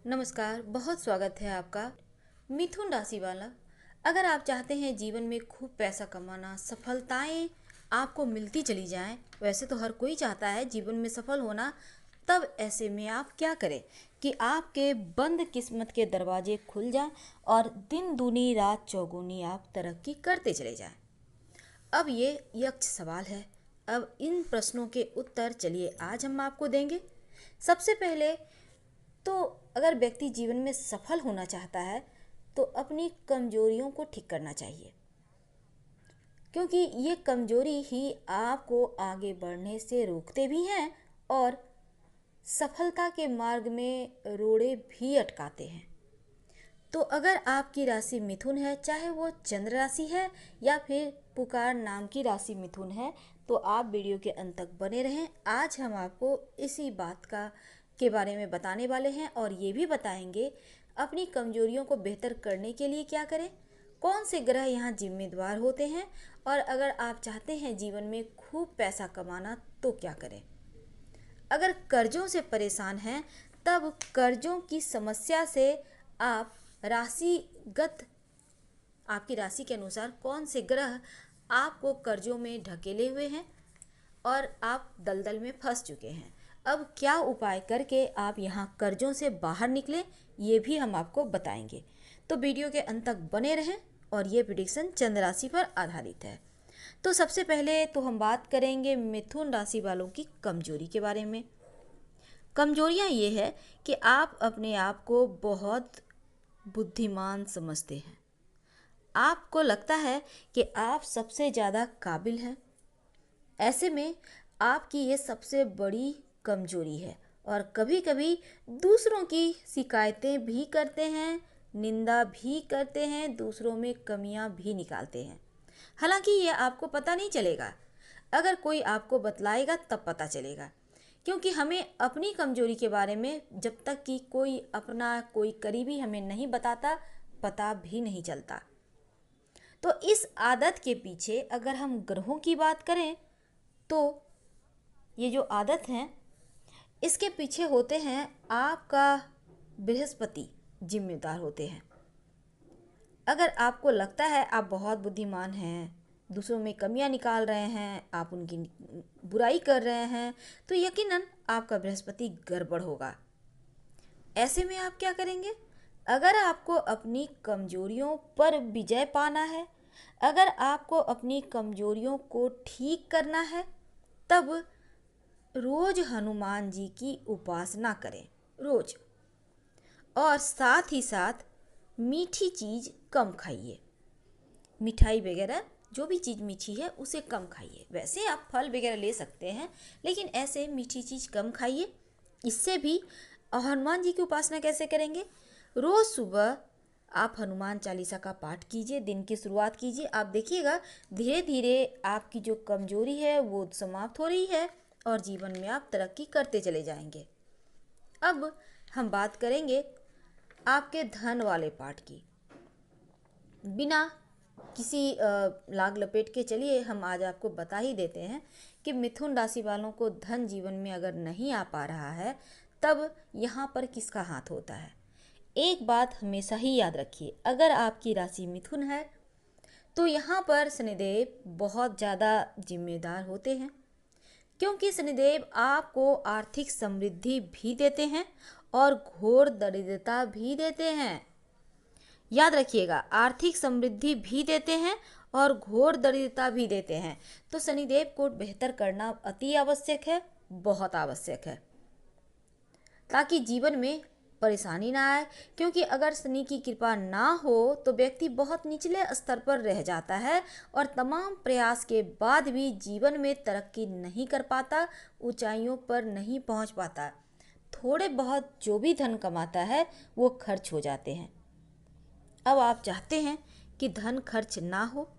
नमस्कार, बहुत स्वागत है आपका। मिथुन राशि वाला, अगर आप चाहते हैं जीवन में खूब पैसा कमाना, सफलताएं आपको मिलती चली जाएं, वैसे तो हर कोई चाहता है जीवन में सफल होना। तब ऐसे में आप क्या करें कि आपके बंद किस्मत के दरवाजे खुल जाएं और दिन दूनी रात चौगुनी आप तरक्की करते चले जाएं। अब ये यक्ष सवाल है। अब इन प्रश्नों के उत्तर चलिए आज हम आपको देंगे। सबसे पहले तो अगर व्यक्ति जीवन में सफल होना चाहता है तो अपनी कमजोरियों को ठीक करना चाहिए, क्योंकि ये कमजोरी ही आपको आगे बढ़ने से रोकते भी हैं और सफलता के मार्ग में रोड़े भी अटकाते हैं। तो अगर आपकी राशि मिथुन है, चाहे वो चंद्र राशि है या फिर पुकार नाम की राशि मिथुन है, तो आप वीडियो के अंत तक बने रहें। आज हम आपको इसी बात के बारे में बताने वाले हैं और ये भी बताएंगे अपनी कमजोरियों को बेहतर करने के लिए क्या करें, कौन से ग्रह यहाँ जिम्मेदार होते हैं, और अगर आप चाहते हैं जीवन में खूब पैसा कमाना तो क्या करें। अगर कर्जों से परेशान हैं तब कर्जों की समस्या से आप राशिगत आपकी राशि के अनुसार कौन से ग्रह आपको कर्जों में ढकेले हुए हैं और आप दलदल में फंस चुके हैं। अब क्या उपाय करके आप यहाँ कर्जों से बाहर निकलें, ये भी हम आपको बताएंगे। तो वीडियो के अंत तक बने रहें और ये प्रेडिक्शन चंद्र राशि पर आधारित है। तो सबसे पहले तो हम बात करेंगे मिथुन राशि वालों की कमजोरी के बारे में। कमजोरियाँ ये है कि आप अपने आप को बहुत बुद्धिमान समझते हैं। आपको लगता है कि आप सबसे ज़्यादा काबिल हैं। ऐसे में आपकी ये सबसे बड़ी कमजोरी है और कभी कभी दूसरों की शिकायतें भी करते हैं, निंदा भी करते हैं, दूसरों में कमियां भी निकालते हैं। हालांकि ये आपको पता नहीं चलेगा, अगर कोई आपको बतलाएगा तब पता चलेगा, क्योंकि हमें अपनी कमजोरी के बारे में जब तक कि कोई करीबी हमें नहीं बताता, पता भी नहीं चलता। तो इस आदत के पीछे अगर हम ग्रहों की बात करें तो ये जो आदत है इसके पीछे होते हैं आपका बृहस्पति, जिम्मेदार होते हैं। अगर आपको लगता है आप बहुत बुद्धिमान हैं, दूसरों में कमियां निकाल रहे हैं, आप उनकी बुराई कर रहे हैं, तो यकीनन आपका बृहस्पति गड़बड़ होगा। ऐसे में आप क्या करेंगे? अगर आपको अपनी कमजोरियों पर विजय पाना है, अगर आपको अपनी कमजोरियों को ठीक करना है, तब रोज हनुमान जी की उपासना करें, रोज। और साथ ही साथ मीठी चीज़ कम खाइए, मिठाई वगैरह जो भी चीज़ मीठी है उसे कम खाइए। वैसे आप फल वगैरह ले सकते हैं, लेकिन ऐसे मीठी चीज़ कम खाइए। इससे भी हनुमान जी की उपासना कैसे करेंगे? रोज़ सुबह आप हनुमान चालीसा का पाठ कीजिए, दिन की शुरुआत कीजिए। आप देखिएगा धीरे धीरे आपकी जो कमजोरी है वो समाप्त हो रही है और जीवन में आप तरक्की करते चले जाएंगे। अब हम बात करेंगे आपके धन वाले पाठ की। बिना किसी लाग लपेट के चलिए हम आज आपको बता ही देते हैं कि मिथुन राशि वालों को धन जीवन में अगर नहीं आ पा रहा है तब यहाँ पर किसका हाथ होता है। एक बात हमेशा ही याद रखिए, अगर आपकी राशि मिथुन है तो यहाँ पर शनिदेव बहुत ज़्यादा जिम्मेदार होते हैं, क्योंकि शनिदेव आपको आर्थिक समृद्धि भी देते हैं और घोर दरिद्रता भी देते हैं। याद रखिएगा, आर्थिक समृद्धि भी देते हैं और घोर दरिद्रता भी देते हैं। तो शनिदेव को बेहतर करना अति आवश्यक है, बहुत आवश्यक है, ताकि जीवन में परेशानी ना आए। क्योंकि अगर शनि की कृपा ना हो तो व्यक्ति बहुत निचले स्तर पर रह जाता है और तमाम प्रयास के बाद भी जीवन में तरक्की नहीं कर पाता, ऊंचाइयों पर नहीं पहुंच पाता। थोड़े बहुत जो भी धन कमाता है वो खर्च हो जाते हैं। अब आप चाहते हैं कि धन खर्च ना हो,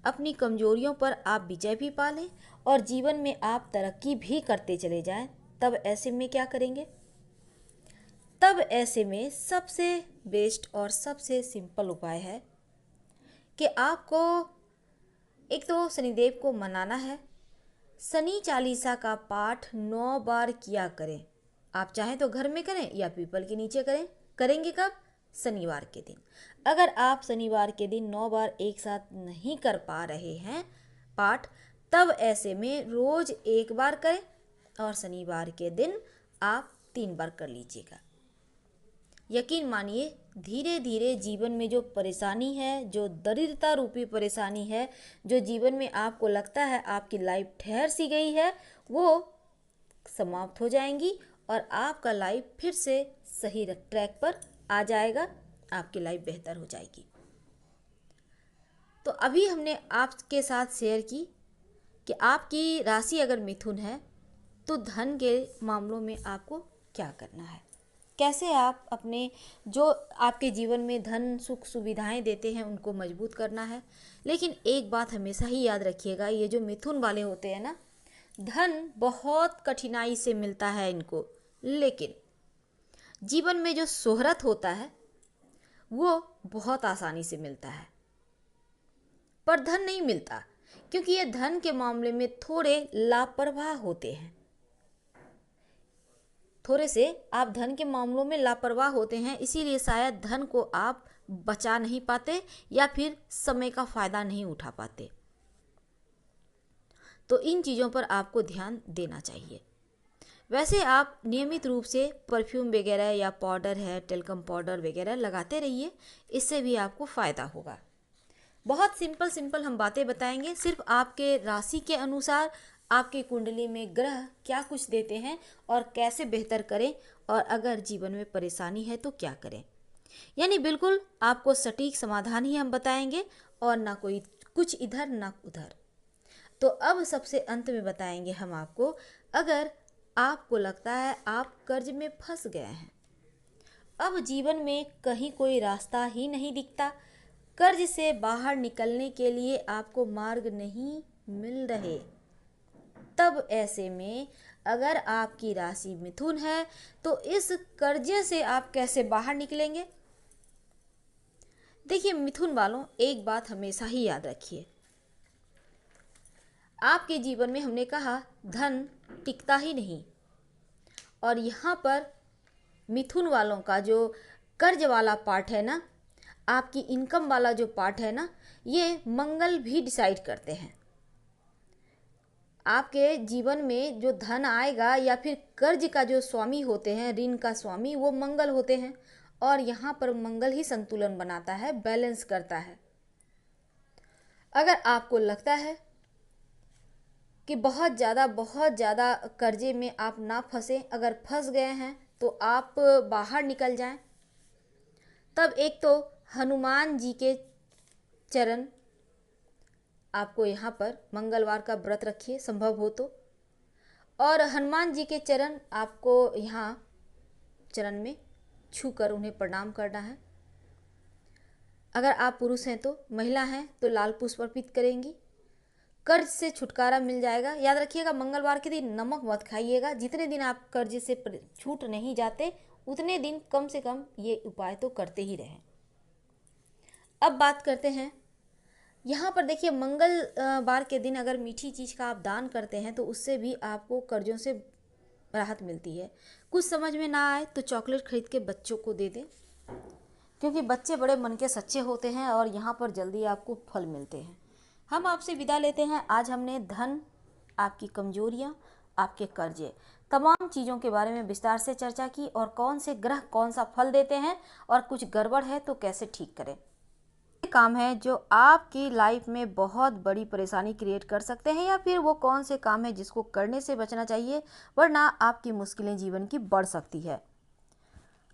अपनी कमजोरियों पर आप विजय भी पा लें और जीवन में आप तरक्की भी करते चले जाएं, तब ऐसे में क्या करेंगे? तब ऐसे में सबसे बेस्ट और सबसे सिंपल उपाय है कि आपको एक तो शनिदेव को मनाना है। शनि चालीसा का पाठ 9 बार किया करें, आप चाहें तो घर में करें या पीपल के नीचे करें। करेंगे कब? शनिवार के दिन। अगर आप शनिवार के दिन 9 बार एक साथ नहीं कर पा रहे हैं पाठ, तब ऐसे में रोज 1 बार करें और शनिवार के दिन आप 3 बार कर लीजिएगा। यकीन मानिए, धीरे धीरे जीवन में जो परेशानी है, जो दरिद्रता रूपी परेशानी है, जो जीवन में आपको लगता है आपकी लाइफ ठहर सी गई है, वो समाप्त हो जाएंगी और आपका लाइफ फिर से सही ट्रैक पर आ जाएगा। आपकी लाइफ बेहतर हो जाएगी। तो अभी हमने आपके साथ शेयर की कि आपकी राशि अगर मिथुन है तो धन के मामलों में आपको क्या करना है, कैसे आप अपने जो आपके जीवन में धन सुख सुविधाएं देते हैं उनको मजबूत करना है। लेकिन एक बात हमेशा ही याद रखिएगा, ये जो मिथुन वाले होते हैं ना, धन बहुत कठिनाई से मिलता है इनको, लेकिन जीवन में जो शोहरत होता है वो बहुत आसानी से मिलता है। पर धन नहीं मिलता, क्योंकि ये धन के मामले में थोड़े लापरवाह होते हैं। थोड़े से आप धन के मामलों में लापरवाह होते हैं, इसीलिए शायद धन को आप बचा नहीं पाते या फिर समय का फायदा नहीं उठा पाते। तो इन चीज़ों पर आपको ध्यान देना चाहिए। वैसे आप नियमित रूप से परफ्यूम वगैरह या पाउडर है, टेल्कम पाउडर वगैरह लगाते रहिए, इससे भी आपको फ़ायदा होगा। बहुत सिंपल हम बातें बताएंगे, सिर्फ आपके राशि के अनुसार आपकी कुंडली में ग्रह क्या कुछ देते हैं और कैसे बेहतर करें, और अगर जीवन में परेशानी है तो क्या करें। यानी बिल्कुल आपको सटीक समाधान ही हम बताएंगे और ना कोई कुछ इधर ना उधर। तो अब सबसे अंत में बताएंगे हम आपको, अगर आपको लगता है आप कर्ज में फंस गए हैं, अब जीवन में कहीं कोई रास्ता ही नहीं दिखता, कर्ज से बाहर निकलने के लिए आपको मार्ग नहीं मिल रहे, तब ऐसे में अगर आपकी राशि मिथुन है तो इस कर्जे से आप कैसे बाहर निकलेंगे। देखिए मिथुन वालों, एक बात हमेशा ही याद रखिए, आपके जीवन में हमने कहा धन टिकता ही नहीं, और यहाँ पर मिथुन वालों का जो कर्ज वाला पार्ट है ना, आपकी इनकम वाला जो पार्ट है ना, ये मंगल भी डिसाइड करते हैं। आपके जीवन में जो धन आएगा या फिर कर्ज का जो स्वामी होते हैं, ऋण का स्वामी, वो मंगल होते हैं, और यहाँ पर मंगल ही संतुलन बनाता है, बैलेंस करता है। अगर आपको लगता है कि बहुत ज़्यादा कर्जे में आप ना फंसे, अगर फंस गए हैं तो आप बाहर निकल जाएं, तब एक तो हनुमान जी के चरण, आपको यहाँ पर मंगलवार का व्रत रखिए संभव हो तो, और हनुमान जी के चरण आपको यहाँ चरण में छूकर उन्हें प्रणाम करना है। अगर आप पुरुष हैं तो, महिला हैं तो लाल पुष्प अर्पित करेंगी, कर्ज से छुटकारा मिल जाएगा। याद रखिएगा मंगलवार के दिन नमक मत खाइएगा। जितने दिन आप कर्ज से छूट नहीं जाते उतने दिन कम से कम ये उपाय तो करते ही रहें। अब बात करते हैं, यहाँ पर देखिए मंगलवार के दिन अगर मीठी चीज़ का आप दान करते हैं तो उससे भी आपको कर्जों से राहत मिलती है। कुछ समझ में ना आए तो चॉकलेट खरीद के बच्चों को दे दें, क्योंकि बच्चे बड़े मन के सच्चे होते हैं और यहाँ पर जल्दी आपको फल मिलते हैं। हम आपसे विदा लेते हैं। आज हमने धन, आपकी कमजोरियाँ, आपके कर्जे, तमाम चीज़ों के बारे में विस्तार से चर्चा की, और कौन से ग्रह कौन सा फल देते हैं और कुछ गड़बड़ है तो कैसे ठीक करें। ये काम है जो आपकी लाइफ में बहुत बड़ी परेशानी क्रिएट कर सकते हैं, या फिर वो कौन से काम है जिसको करने से बचना चाहिए, वरना आपकी मुश्किलें जीवन की बढ़ सकती है।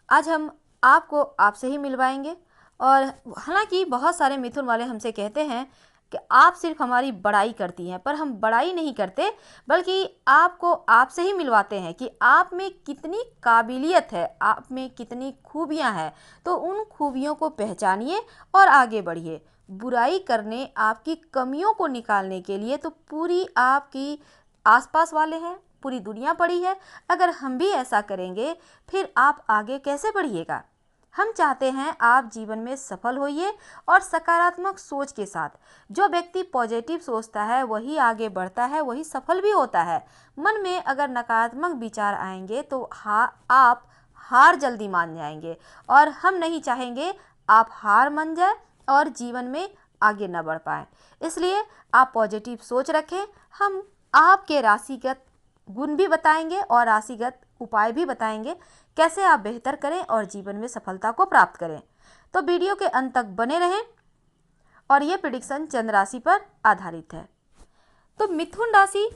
आज हम आपको आपसे ही मिलवाएंगे। और हालांकि बहुत सारे मिथुन वाले हमसे कहते हैं कि आप सिर्फ हमारी बड़ाई करती हैं, पर हम बड़ाई नहीं करते, बल्कि आपको आपसे ही मिलवाते हैं कि आप में कितनी काबिलियत है, आप में कितनी खूबियां हैं। तो उन खूबियों को पहचानिए और आगे बढ़िए। बुराई करने, आपकी कमियों को निकालने के लिए तो पूरी आपकी आसपास वाले हैं, पूरी दुनिया पड़ी है। अगर हम भी ऐसा करेंगे फिर आप आगे कैसे बढ़िएगा। हम चाहते हैं आप जीवन में सफल होइए और सकारात्मक सोच के साथ। जो व्यक्ति पॉजिटिव सोचता है वही आगे बढ़ता है, वही सफल भी होता है। मन में अगर नकारात्मक विचार आएंगे तो आप हार जल्दी मान जाएंगे और हम नहीं चाहेंगे आप हार मान जाए और जीवन में आगे न बढ़ पाए। इसलिए आप पॉजिटिव सोच रखें। हम आपके राशिगत गुण भी बताएंगे और राशिगत उपाय भी बताएंगे कैसे आप बेहतर करें और जीवन में सफलता को प्राप्त करें। तो वीडियो के अंत तक बने रहें और ये प्रेडिक्शन चंद्र राशि पर आधारित है। तो मिथुन राशि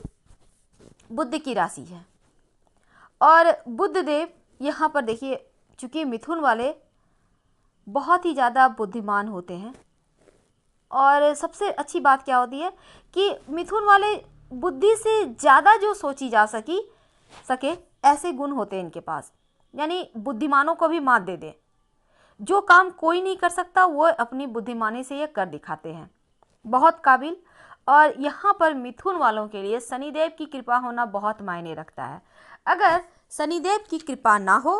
बुध की राशि है और बुध देव यहाँ पर देखिए, चूँकि मिथुन वाले बहुत ही ज़्यादा बुद्धिमान होते हैं और सबसे अच्छी बात क्या होती है कि मिथुन वाले बुद्धि से ज़्यादा जो सोची जा सके ऐसे गुण होते हैं इनके पास, यानी बुद्धिमानों को भी मात दे दे। जो काम कोई नहीं कर सकता वो अपनी बुद्धिमानी से ये कर दिखाते हैं, बहुत काबिल। और यहाँ पर मिथुन वालों के लिए शनिदेव की कृपा होना बहुत मायने रखता है। अगर शनिदेव की कृपा ना हो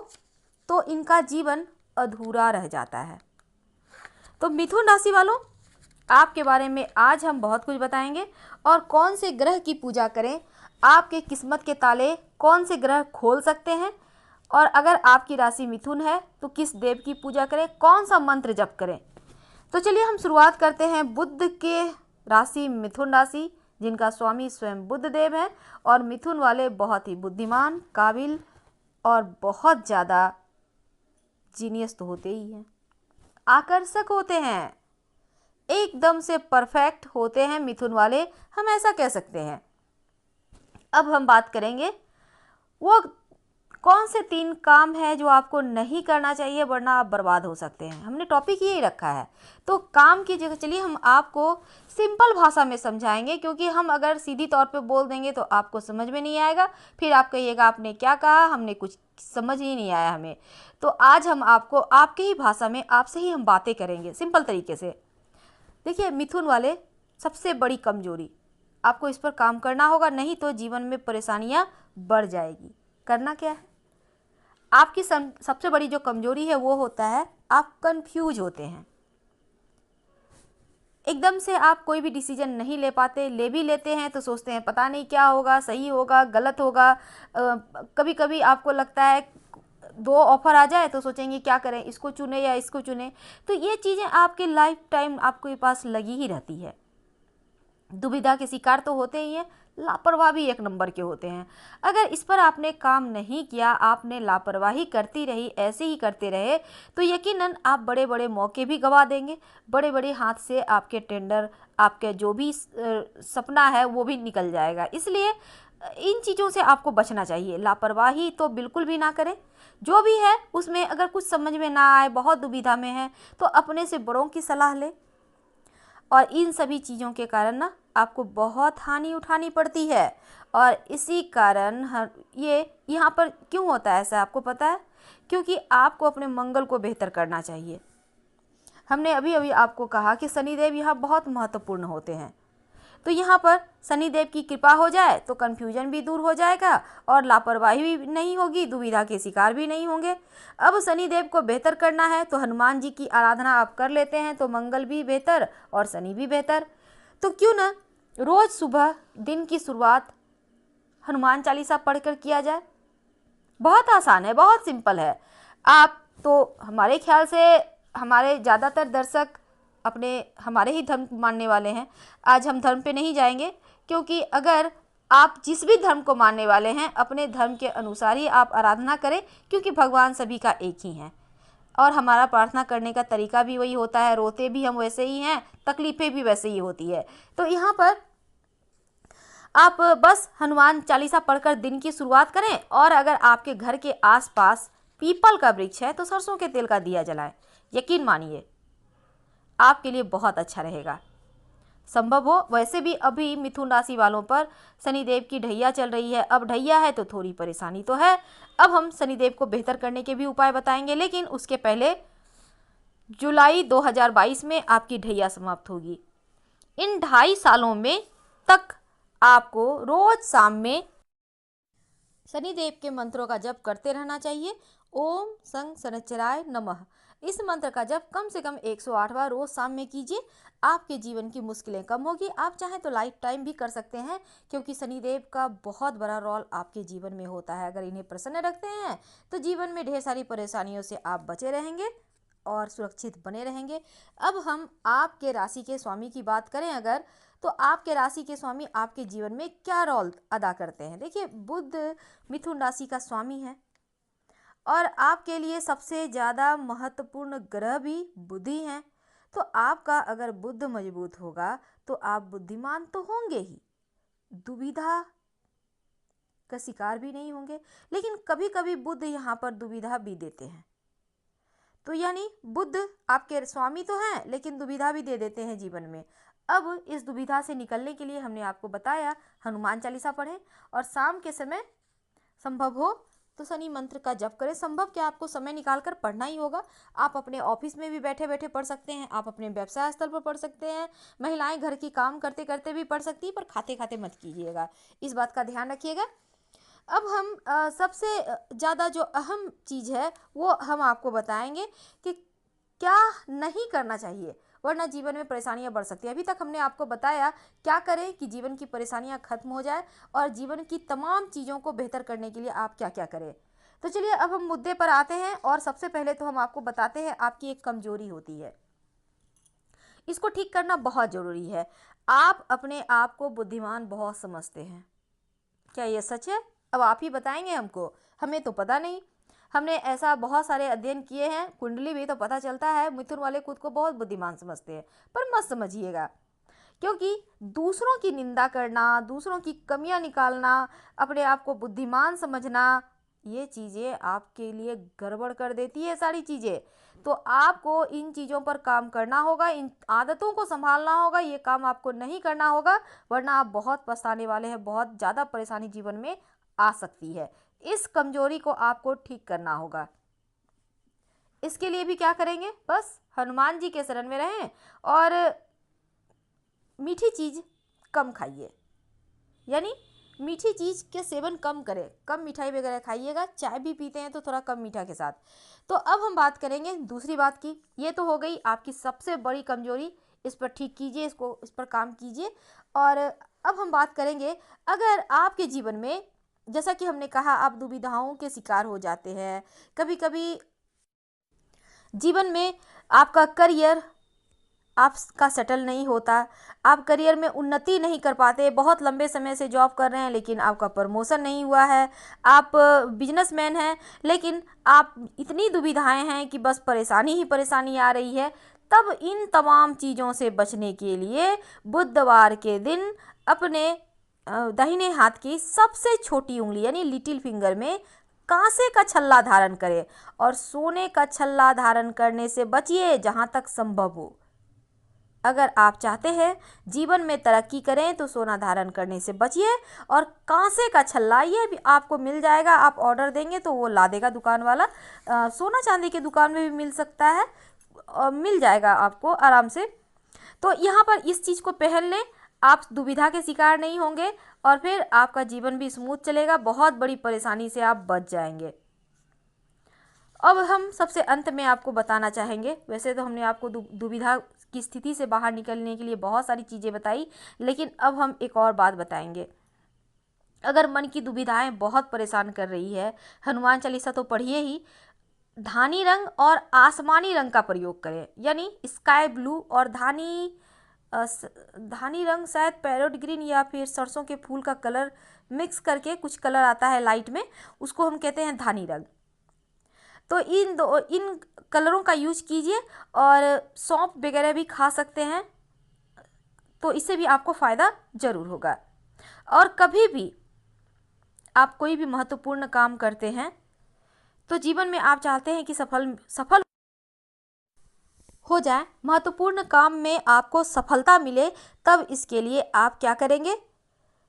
तो इनका जीवन अधूरा रह जाता है। तो मिथुन राशि वालों, आपके बारे में आज हम बहुत कुछ बताएंगे और कौन से ग्रह की पूजा करें, आपके किस्मत के ताले कौन से ग्रह खोल सकते हैं, और अगर आपकी राशि मिथुन है तो किस देव की पूजा करें, कौन सा मंत्र जप करें। तो चलिए हम शुरुआत करते हैं बुध के राशि मिथुन राशि, जिनका स्वामी स्वयं बुध देव है। और मिथुन वाले बहुत ही बुद्धिमान, काबिल और बहुत ज़्यादा जीनियस तो होते ही हैं, आकर्षक होते हैं, एकदम से परफेक्ट होते हैं मिथुन वाले, हम ऐसा कह सकते हैं। अब हम बात करेंगे वो कौन से 3 काम है जो आपको नहीं करना चाहिए वरना आप बर्बाद हो सकते हैं। हमने टॉपिक यही रखा है। तो काम की जगह चलिए हम आपको सिंपल भाषा में समझाएंगे, क्योंकि हम अगर सीधी तौर पे बोल देंगे तो आपको समझ में नहीं आएगा, फिर आप कहिएगा आपने क्या कहा, हमने कुछ समझ ही नहीं आया हमें। तो आज हम आपको आपके ही भाषा में आपसे ही हम बातें करेंगे सिंपल तरीके से। देखिए मिथुन वाले सबसे बड़ी कमजोरी, आपको इस पर काम करना होगा, नहीं तो जीवन में परेशानियां बढ़ जाएगी। करना क्या है, आपकी सबसे बड़ी जो कमजोरी है वो होता है आप कंफ्यूज होते हैं। एकदम से आप कोई भी डिसीजन नहीं ले पाते, ले भी लेते हैं तो सोचते हैं पता नहीं क्या होगा, सही होगा गलत होगा। कभी कभी आपको लगता है 2 ऑफर आ जाए तो सोचेंगे क्या करें, इसको चुने या इसको चुने। तो ये चीज़ें आपके लाइफ टाइम आपके पास लगी ही रहती है। दुविधा के शिकार तो होते ही हैं, लापरवाह भी 1 नंबर के होते हैं। अगर इस पर आपने काम नहीं किया, आपने लापरवाही करती रही, ऐसे ही करते रहे, तो यकीनन आप बड़े बड़े मौके भी गंवा देंगे, बड़े बड़े हाथ से आपके टेंडर, आपके जो भी सपना है वो भी निकल जाएगा। इसलिए इन चीज़ों से आपको बचना चाहिए। लापरवाही तो बिल्कुल भी ना करें। जो भी है उसमें अगर कुछ समझ में ना आए, बहुत दुविधा में है, तो अपने से बड़ों की सलाह लें। और इन सभी चीज़ों के कारण ना आपको बहुत हानि उठानी पड़ती है। और इसी कारण ये यहाँ पर क्यों होता है ऐसा आपको पता है? क्योंकि आपको अपने मंगल को बेहतर करना चाहिए। हमने अभी अभी आपको कहा कि शनिदेव यहाँ बहुत महत्वपूर्ण होते हैं। तो यहाँ पर शनिदेव की कृपा हो जाए तो कन्फ्यूजन भी दूर हो जाएगा और लापरवाही भी नहीं होगी, दुविधा के शिकार भी नहीं होंगे। अब शनिदेव को बेहतर करना है तो हनुमान जी की आराधना आप कर लेते हैं तो मंगल भी बेहतर और शनि भी बेहतर। तो क्यों ना रोज़ सुबह दिन की शुरुआत हनुमान चालीसा पढ़कर किया जाए। बहुत आसान है, बहुत सिंपल है। आप तो हमारे ख्याल से हमारे ज़्यादातर दर्शक हमारे ही धर्म मानने वाले हैं। आज हम धर्म पे नहीं जाएंगे, क्योंकि अगर आप जिस भी धर्म को मानने वाले हैं अपने धर्म के अनुसार ही आप आराधना करें, क्योंकि भगवान सभी का एक ही है और हमारा प्रार्थना करने का तरीका भी वही होता है। रोते भी हम वैसे ही हैं, तकलीफ़ें भी वैसे ही होती है। तो यहाँ पर आप बस हनुमान चालीसा पढ़कर दिन की शुरुआत करें। और अगर आपके घर के आसपास पीपल का वृक्ष है तो सरसों के तेल का दिया जलाएं। यकीन मानिए आपके लिए बहुत अच्छा रहेगा। संभव हो, वैसे भी अभी मिथुन राशि वालों पर शनिदेव की ढैया चल रही है। अब ढैया है तो थोड़ी परेशानी तो है। अब हम शनिदेव को बेहतर करने के भी उपाय बताएंगे, लेकिन उसके पहले जुलाई 2022 में आपकी ढैया समाप्त होगी। इन 2.5 सालों में तक आपको रोज शाम में शनिदेव के मंत्रों का जप करते रहना चाहिए। ओम शं शनिश्चराय नमः। इस मंत्र का जप कम से कम 108 बार रोज शाम में कीजिए। आपके जीवन की मुश्किलें कम होगी। आप चाहें तो लाइफ टाइम भी कर सकते हैं, क्योंकि शनिदेव का बहुत बड़ा रोल आपके जीवन में होता है। अगर इन्हें प्रसन्न रखते हैं तो जीवन में ढेर सारी परेशानियों से आप बचे रहेंगे और सुरक्षित बने रहेंगे। अब हम आपके राशि के स्वामी की बात करें अगर, तो आपके राशि के स्वामी आपके जीवन में क्या रोल अदा करते हैं। देखिए, बुध मिथुन राशि का स्वामी है और आपके लिए सबसे ज़्यादा महत्वपूर्ण ग्रह भी बुध ही हैं। तो आपका अगर बुध मजबूत होगा तो आप बुद्धिमान तो होंगे ही, दुविधा का शिकार भी नहीं होंगे। लेकिन कभी कभी बुध यहाँ पर दुविधा भी देते हैं। तो यानी बुध आपके स्वामी तो हैं लेकिन दुविधा भी दे देते हैं जीवन में। अब इस दुविधा से निकलने के लिए हमने आपको बताया हनुमान चालीसा पढ़ें और शाम के समय संभव हो तो शनि मंत्र का जप करें। संभव क्या, आपको समय निकाल कर पढ़ना ही होगा। आप अपने ऑफिस में भी बैठे बैठे पढ़ सकते हैं, आप अपने व्यवसाय स्थल पर पढ़ सकते हैं, महिलाएं घर की काम करते करते भी पढ़ सकती हैं, पर खाते खाते मत कीजिएगा, इस बात का ध्यान रखिएगा। अब हम सबसे ज़्यादा जो अहम चीज़ है वो हम आपको बताएंगे कि क्या नहीं करना चाहिए, वरना जीवन में परेशानियां बढ़ सकती है। अभी तक हमने आपको बताया क्या करें कि जीवन की परेशानियां खत्म हो जाए और जीवन की तमाम चीज़ों को बेहतर करने के लिए आप क्या क्या करें। तो चलिए अब हम मुद्दे पर आते हैं और सबसे पहले तो हम आपको बताते हैं आपकी एक कमजोरी होती है, इसको ठीक करना बहुत ज़रूरी है। आप अपने आप को बुद्धिमान बहुत समझते हैं, क्या ये सच है? अब आप ही बताएंगे हमको, हमें तो पता नहीं। हमने ऐसा बहुत सारे अध्ययन किए हैं, कुंडली भी, तो पता चलता है मिथुन वाले खुद को बहुत बुद्धिमान समझते हैं। पर मत समझिएगा, क्योंकि दूसरों की निंदा करना, दूसरों की कमियां निकालना, अपने आप को बुद्धिमान समझना, ये चीज़ें आपके लिए गड़बड़ कर देती है सारी चीज़ें। तो आपको इन चीज़ों पर काम करना होगा, इन आदतों को संभालना होगा। ये काम आपको नहीं करना होगा, वरना आप बहुत पछताने वाले हैं, बहुत ज़्यादा परेशानी जीवन में आ सकती है। इस कमजोरी को आपको ठीक करना होगा। इसके लिए भी क्या करेंगे, बस हनुमान जी के शरण में रहें और मीठी चीज़ कम खाइए, यानी मीठी चीज़ के सेवन कम करें, कम मिठाई वगैरह खाइएगा। चाय भी पीते हैं तो थोड़ा कम मीठा के साथ। तो अब हम बात करेंगे दूसरी बात की। ये तो हो गई आपकी सबसे बड़ी कमजोरी, इस पर ठीक कीजिए, इसको, इस पर काम कीजिए। और अब हम बात करेंगे अगर आपके जीवन में, जैसा कि हमने कहा, आप दुविधाओं के शिकार हो जाते हैं, कभी कभी जीवन में आपका करियर आपका सेटल नहीं होता, आप करियर में उन्नति नहीं कर पाते, बहुत लंबे समय से जॉब कर रहे हैं लेकिन आपका प्रमोशन नहीं हुआ है, आप बिजनेसमैन हैं लेकिन आप इतनी दुविधाएं हैं कि बस परेशानी ही परेशानी आ रही है। तब इन तमाम चीज़ों से बचने के लिए बुधवार के दिन अपने दाहिने हाथ की सबसे छोटी उंगली यानी लिटिल फिंगर में कांसे का छल्ला धारण करें और सोने का छल्ला धारण करने से बचिए जहां तक संभव हो। अगर आप चाहते हैं जीवन में तरक्की करें तो सोना धारण करने से बचिए। और कांसे का छल्ला ये भी आपको मिल जाएगा, आप ऑर्डर देंगे तो वो ला देगा दुकान वाला। सोना चांदी के दुकान में भी मिल सकता है, मिल जाएगा आपको आराम से। तो यहाँ पर इस चीज़ को पहन लें, आप दुविधा के शिकार नहीं होंगे और फिर आपका जीवन भी स्मूथ चलेगा, बहुत बड़ी परेशानी से आप बच जाएंगे। अब हम सबसे अंत में आपको बताना चाहेंगे, वैसे तो हमने आपको दुविधा की स्थिति से बाहर निकलने के लिए बहुत सारी चीज़ें बताई, लेकिन अब हम एक और बात बताएंगे। अगर मन की दुविधाएं बहुत परेशान कर रही है, हनुमान चालीसा तो पढ़िए ही, धानी रंग और आसमानी रंग का प्रयोग करें, यानी स्काई ब्लू और धानी रंग शायद पैरोट ग्रीन या फिर सरसों के फूल का कलर मिक्स करके कुछ कलर आता है लाइट में, उसको हम कहते हैं धानी रंग। तो इन कलरों का यूज कीजिए और सौंफ वगैरह भी खा सकते हैं, तो इससे भी आपको फ़ायदा ज़रूर होगा। और कभी भी आप कोई भी महत्वपूर्ण काम करते हैं तो जीवन में आप चाहते हैं कि सफल हो जाए, महत्वपूर्ण काम में आपको सफलता मिले, तब इसके लिए आप क्या करेंगे,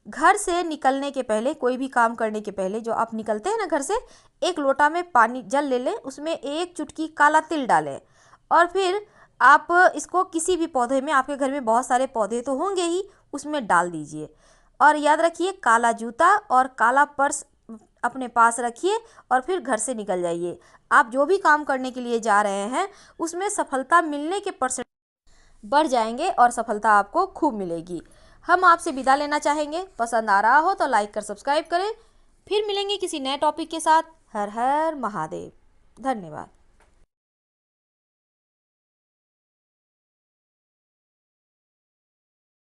घर से निकलने के पहले, कोई भी काम करने के पहले जो आप निकलते हैं ना घर से, एक लोटा में पानी जल ले लें, उसमें एक चुटकी काला तिल डालें और फिर आप इसको किसी भी पौधे में, आपके घर में बहुत सारे पौधे तो होंगे ही, उसमें डाल दीजिए। और याद रखिए, काला जूता और काला पर्स अपने पास रखिए और फिर घर से निकल जाइए। आप जो भी काम करने के लिए जा रहे हैं उसमें सफलता मिलने के परसेंट बढ़ जाएंगे और सफलता आपको खूब मिलेगी। हम आपसे विदा लेना चाहेंगे। पसंद आ रहा हो तो लाइक कर सब्सक्राइब करें। फिर मिलेंगे किसी नए टॉपिक के साथ। हर हर महादेव। धन्यवाद।